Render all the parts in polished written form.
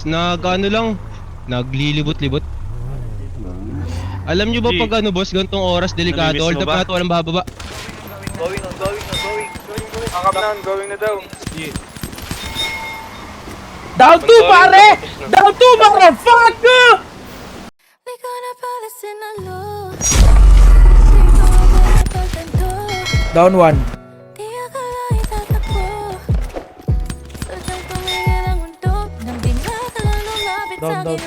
Nag-ano lang, naglilibot-libot. Alam nyo ba pag ano boss, ganitong oras, delikado, Namimiss hold mo up ba? lahat, walang bababa. Going on, going on, going. Akap na, going na daw. Down 2 pare! Down 2 motherfucker! Down 1. Down, down.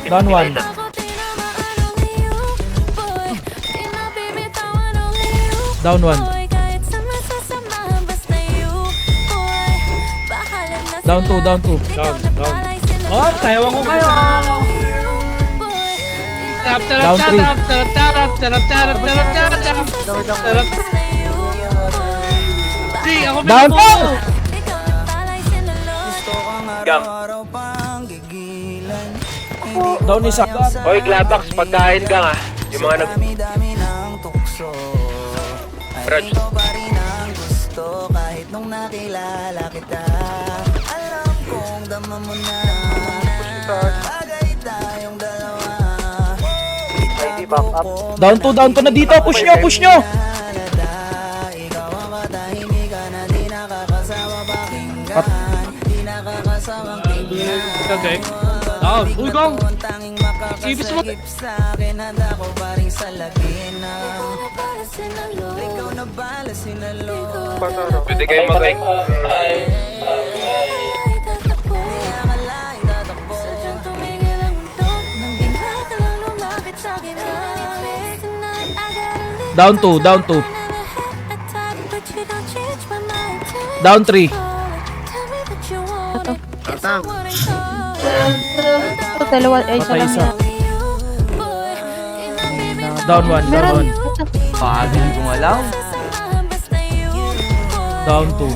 Down 1. Down 1. Down 2, down 2. Oh, sayawan ko kayo. Down 3. Down 4. Gam. Down isa. Hoy, Glabax, pagkain ka nga. Yung mga nag... Brad. Kahit nung nakilala kita, alam kong dama mo na. Bagay tayong dalawa. Down 2 na dito. Push nyo, push nyo. Ikaw ang katahimikan na di nakakasawa pakinggan. Di nakakasawang tingnan. Okay. Down. Uy, gong. Ang tanging makakasagip sa'kin, handa ko pa rin sa lagina. Ikaw na bala sinalo. Pwede kayo mag-like. Down 2, down 2. Down 3. Dalawa, ay, Patay isa. lang. Down 1, down 1. Pagod ko alam. Down 2.